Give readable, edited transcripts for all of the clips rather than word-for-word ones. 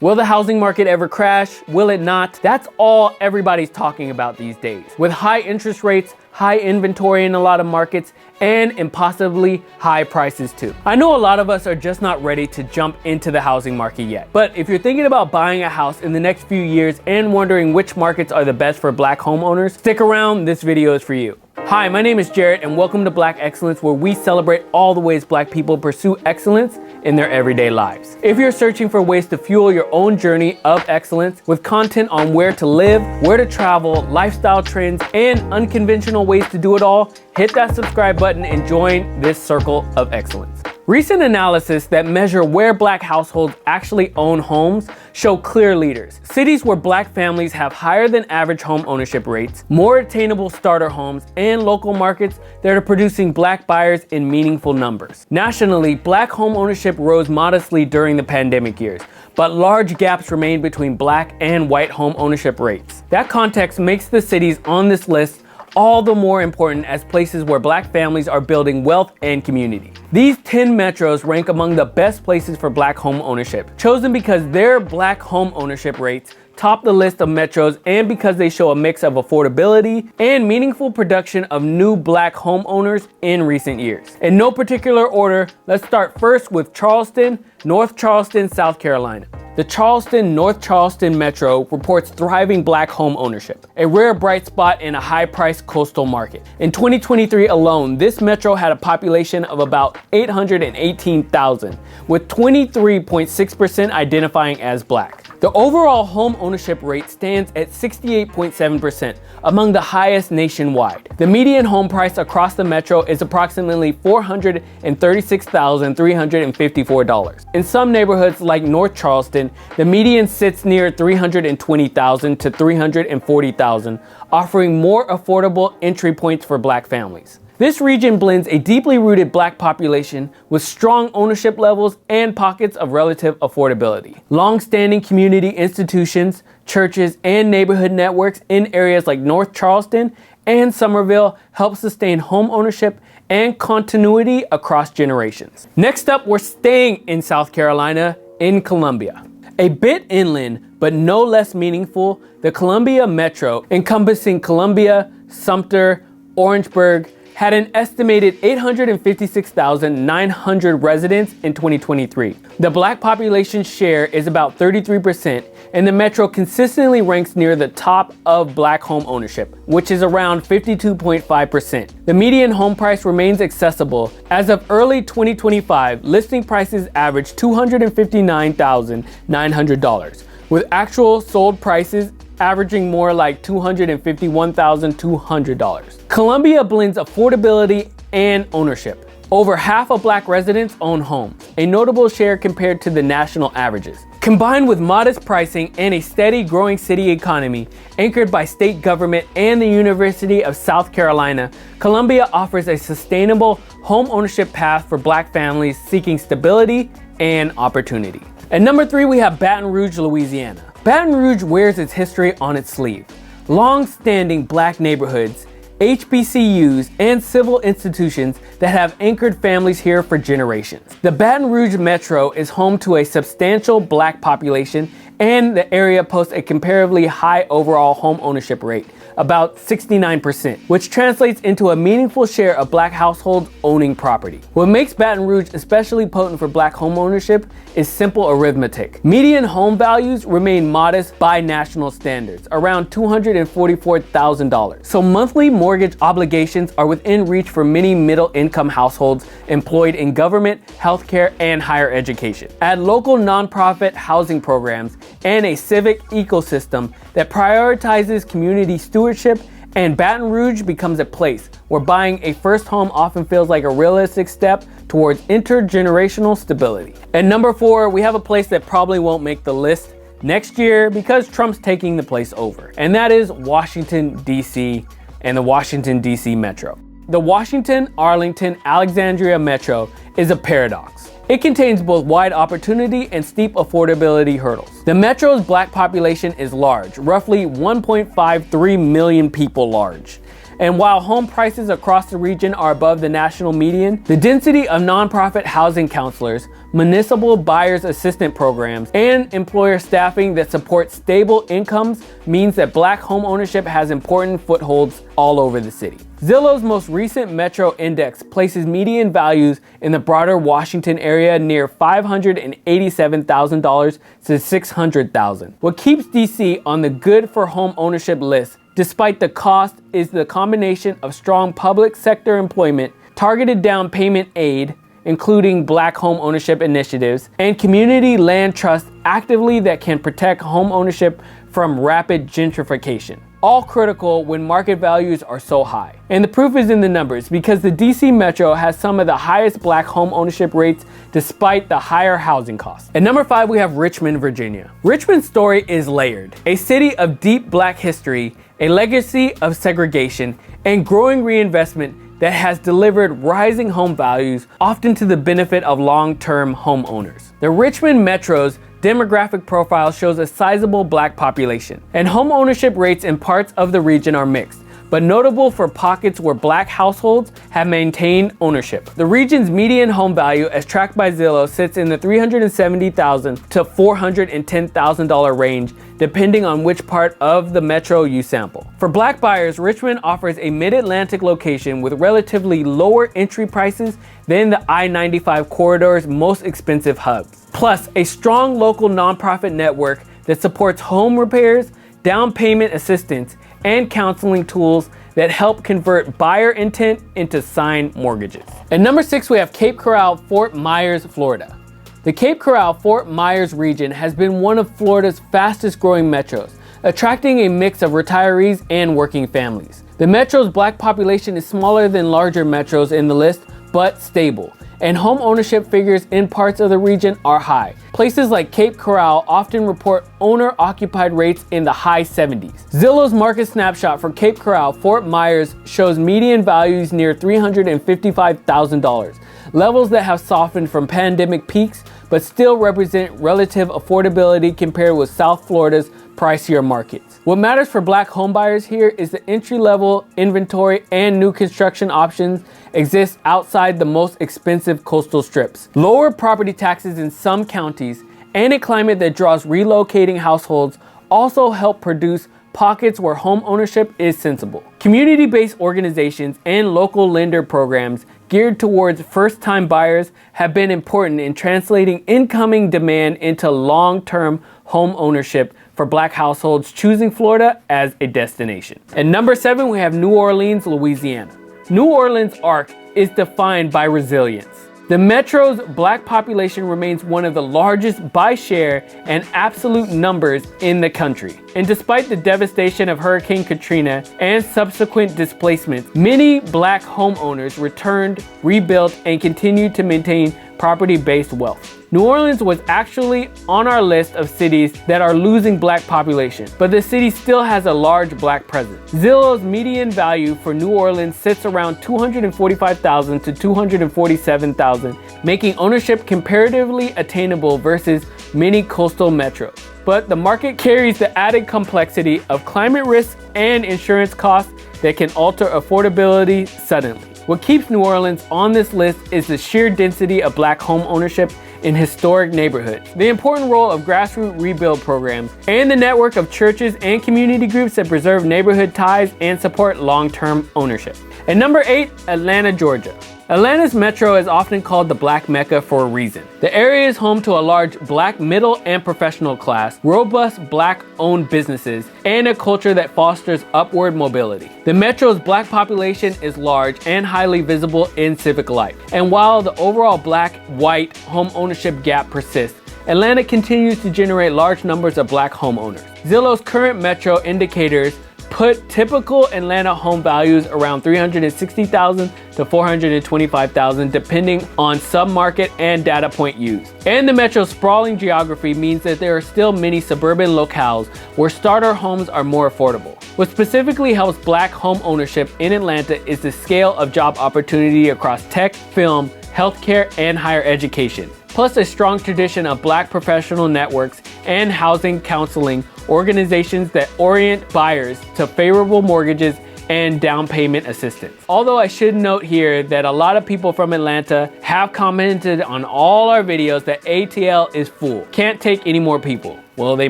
Will the housing market ever crash? Will it not? That's all everybody's talking about these days. With high interest rates, high inventory in a lot of markets, and impossibly high prices too. I know a lot of us are just not ready to jump into the housing market yet. But if you're thinking about buying a house in the next few years and wondering which markets are the best for Black homeowners, stick around, this video is for you. Hi, my name is Jarrett and welcome to Black Excellence, where we celebrate all the ways Black people pursue excellence in their everyday lives. If you're searching for ways to fuel your own journey of excellence with content on where to live, where to travel, lifestyle trends, and unconventional ways to do it all, hit that subscribe button and join this circle of excellence. Recent analysis that measure where Black households actually own homes show clear leaders. Cities where Black families have higher than average home ownership rates, more attainable starter homes, and local markets that are producing Black buyers in meaningful numbers. Nationally, Black home ownership rose modestly during the pandemic years, but large gaps remain between Black and white home ownership rates. That context makes the cities on this list all the more important as places where Black families are building wealth and community. These 10 metros rank among the best places for Black home ownership, chosen because their Black home ownership rates top the list of metros and because they show a mix of affordability and meaningful production of new Black homeowners in recent years. In no particular order, let's start first with Charleston, North Charleston, South Carolina. The Charleston, North Charleston metro reports thriving Black home ownership, a rare bright spot in a high-priced coastal market. In 2023 alone, this metro had a population of about 818,000, with 23.6% identifying as Black. The overall home ownership rate stands at 68.7%, among the highest nationwide. The median home price across the metro is approximately $436,354. In some neighborhoods like North Charleston, the median sits near $320,000 to $340,000, offering more affordable entry points for Black families. This region blends a deeply rooted Black population with strong ownership levels and pockets of relative affordability. Long-standing community institutions, churches, and neighborhood networks in areas like North Charleston and Somerville help sustain home ownership and continuity across generations. Next up, we're staying in South Carolina in Columbia. A bit inland, but no less meaningful, the Columbia Metro, encompassing Columbia, Sumter, Orangeburg, had an estimated 856,900 residents in 2023. The Black population share is about 33%, and the metro consistently ranks near the top of Black home ownership, which is around 52.5%. The median home price remains accessible. As of early 2025, listing prices averaged $259,900, with actual sold prices averaging more like $251,200. Columbia blends affordability and ownership. Over half of Black residents own homes, a notable share compared to the national averages. Combined with modest pricing and a steady growing city economy anchored by state government and the University of South Carolina, Columbia offers a sustainable home ownership path for Black families seeking stability and opportunity. At number 3, we have Baton Rouge, Louisiana. Baton Rouge wears its history on its sleeve. Long-standing Black neighborhoods, HBCUs, and civil institutions that have anchored families here for generations. The Baton Rouge Metro is home to a substantial Black population, and the area posts a comparatively high overall home ownership rate, about 69%, which translates into a meaningful share of Black households owning property. What makes Baton Rouge especially potent for Black home ownership is simple arithmetic. Median home values remain modest by national standards, around $244,000. So monthly mortgage obligations are within reach for many middle-income households employed in government, healthcare, and higher education. Add local nonprofit housing programs and a civic ecosystem that prioritizes community stewardship, and Baton Rouge becomes a place where buying a first home often feels like a realistic step towards intergenerational stability. At number 4, we have a place that probably won't make the list next year because Trump's taking the place over, and that is Washington, D.C. and the Washington, D.C. Metro. The Washington, Arlington, Alexandria Metro is a paradox. It contains both wide opportunity and steep affordability hurdles. The metro's Black population is large, roughly 1.53 million people large. And while home prices across the region are above the national median, the density of nonprofit housing counselors, municipal buyers assistant programs, and employer staffing that support stable incomes means that Black home ownership has important footholds all over the city. Zillow's most recent Metro Index places median values in the broader Washington area near $587,000 to $600,000. What keeps DC on the good for home ownership list, despite the cost, is the combination of strong public sector employment, targeted down payment aid, including Black home ownership initiatives, and community land trusts actively that can protect home ownership from rapid gentrification. All critical when market values are so high. And the proof is in the numbers, because the DC Metro has some of the highest Black home ownership rates despite the higher housing costs. At number 5, we have Richmond, Virginia. Richmond's story is layered. A city of deep Black history, a legacy of segregation, and growing reinvestment that has delivered rising home values, often to the benefit of long-term homeowners. The Richmond Metro's demographic profile shows a sizable Black population, and home ownership rates in parts of the region are mixed, but notable for pockets where Black households have maintained ownership. The region's median home value, as tracked by Zillow, sits in the $370,000 to $410,000 range, depending on which part of the metro you sample. For Black buyers, Richmond offers a mid-Atlantic location with relatively lower entry prices than the I-95 corridor's most expensive hubs. Plus, a strong local nonprofit network that supports home repairs, down payment assistance, and counseling tools that help convert buyer intent into signed mortgages. At number 6, we have Cape Coral, Fort Myers, Florida. The Cape Coral, Fort Myers region has been one of Florida's fastest growing metros, attracting a mix of retirees and working families. The metro's Black population is smaller than larger metros in the list, but stable, and home ownership figures in parts of the region are high. Places like Cape Coral often report owner-occupied rates in the high 70s. Zillow's market snapshot for Cape Coral, Fort Myers shows median values near $355,000, levels that have softened from pandemic peaks but still represent relative affordability compared with South Florida's pricier markets. What matters for Black homebuyers here is the entry-level inventory and new construction options exist outside the most expensive coastal strips. Lower property taxes in some counties and a climate that draws relocating households also help produce pockets where home ownership is sensible. Community-based organizations and local lender programs geared towards first-time buyers have been important in translating incoming demand into long-term home ownership for Black households choosing Florida as a destination. At number 7, we have New Orleans, Louisiana. New Orleans' arc is defined by resilience. The metro's Black population remains one of the largest by share and absolute numbers in the country. And despite the devastation of Hurricane Katrina and subsequent displacements, many Black homeowners returned, rebuilt, and continued to maintain property-based wealth. New Orleans was actually on our list of cities that are losing Black population, but the city still has a large Black presence. Zillow's median value for New Orleans sits around $245,000 to $247,000, making ownership comparatively attainable versus many coastal metros. But the market carries the added complexity of climate risk and insurance costs that can alter affordability suddenly. What keeps New Orleans on this list is the sheer density of Black home ownership in historic neighborhoods, the important role of grassroots rebuild programs, and the network of churches and community groups that preserve neighborhood ties and support long-term ownership. At number 8, Atlanta, Georgia. Atlanta's metro is often called the Black Mecca for a reason. The area is home to a large Black middle and professional class, robust Black-owned businesses, and a culture that fosters upward mobility. The metro's Black population is large and highly visible in civic life. And while the overall Black-white home ownership gap persists, Atlanta continues to generate large numbers of Black homeowners. Zillow's current metro indicators put typical Atlanta home values around $360,000 to $425,000 depending on submarket and data point used. And the metro's sprawling geography means that there are still many suburban locales where starter homes are more affordable. What specifically helps Black home ownership in Atlanta is the scale of job opportunity across tech, film, healthcare, and higher education, plus a strong tradition of Black professional networks and housing counseling organizations that orient buyers to favorable mortgages and down payment assistance. Although I should note here that a lot of people from Atlanta have commented on all our videos that ATL is full. Can't take any more people. Well, they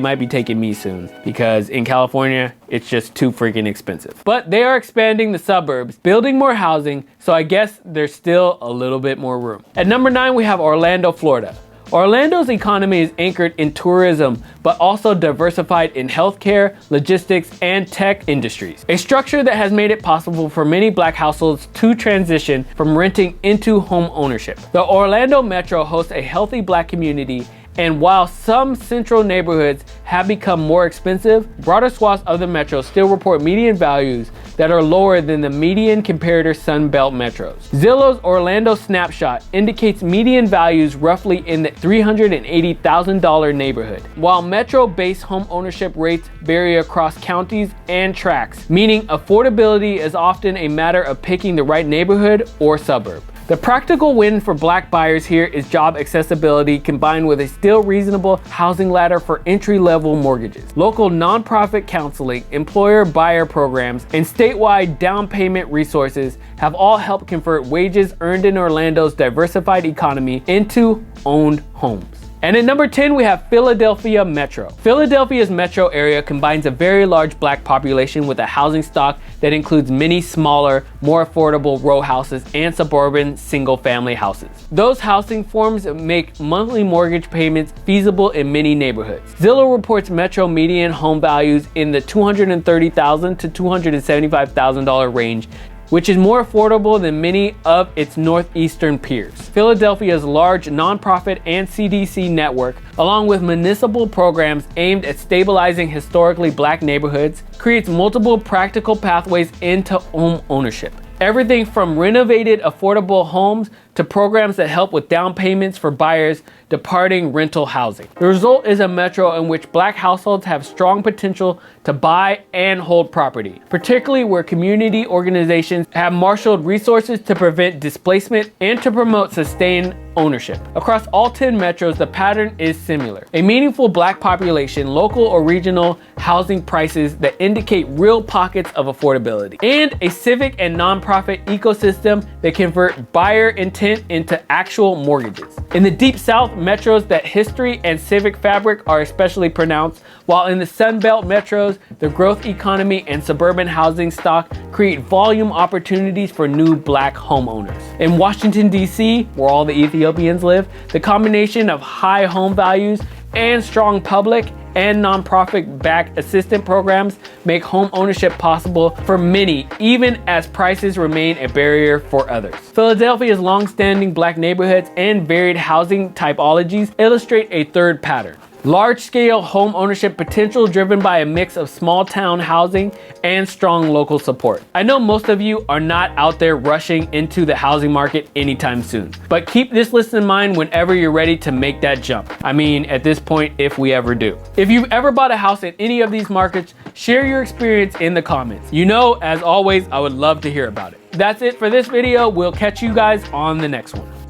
might be taking me soon because in California, it's just too freaking expensive. But they are expanding the suburbs, building more housing, so I guess there's still a little bit more room. At number 9, we have Orlando, Florida. Orlando's economy is anchored in tourism, but also diversified in healthcare, logistics, and tech industries. A structure that has made it possible for many Black households to transition from renting into home ownership. The Orlando Metro hosts a healthy Black community, and while some central neighborhoods have become more expensive, broader swaths of the metro still report median values that are lower than the median comparator Sunbelt metros. Zillow's Orlando snapshot indicates median values roughly in the $380,000 neighborhood, while metro-based home ownership rates vary across counties and tracts, meaning affordability is often a matter of picking the right neighborhood or suburb. The practical win for Black buyers here is job accessibility combined with a still reasonable housing ladder for entry-level mortgages. Local nonprofit counseling, employer buyer programs, and statewide down payment resources have all helped convert wages earned in Orlando's diversified economy into owned homes. And at number 10, we have Philadelphia Metro. Philadelphia's metro area combines a very large Black population with a housing stock that includes many smaller, more affordable row houses and suburban single-family houses. Those housing forms make monthly mortgage payments feasible in many neighborhoods. Zillow reports metro median home values in the $230,000 to $275,000 range, which is more affordable than many of its northeastern peers. Philadelphia's large nonprofit and CDC network, along with municipal programs aimed at stabilizing historically Black neighborhoods, creates multiple practical pathways into home ownership. Everything from renovated affordable homes to programs that help with down payments for buyers departing rental housing. The result is a metro in which Black households have strong potential to buy and hold property, particularly where community organizations have marshaled resources to prevent displacement and to promote sustained ownership. Across all 10 metros, the pattern is similar. A meaningful Black population, local or regional housing prices that indicate real pockets of affordability, and a civic and nonprofit ecosystem that convert buyer intent into actual mortgages. In the Deep South, metros that history and civic fabric are especially pronounced, while in the Sunbelt metros, the growth economy and suburban housing stock create volume opportunities for new Black homeowners. In Washington, D.C., where all the Ethiopians live, the combination of high home values and strong public and nonprofit-backed assistance programs make home ownership possible for many, even as prices remain a barrier for others. Philadelphia's long-standing Black neighborhoods and varied housing typologies illustrate a third pattern. Large-scale home ownership potential driven by a mix of small-town housing and strong local support. I know most of you are not out there rushing into the housing market anytime soon, but keep this list in mind whenever you're ready to make that jump. I mean, at this point, if we ever do. If you've ever bought a house in any of these markets, share your experience in the comments. You know, as always, I would love to hear about it. That's it for this video. We'll catch you guys on the next one.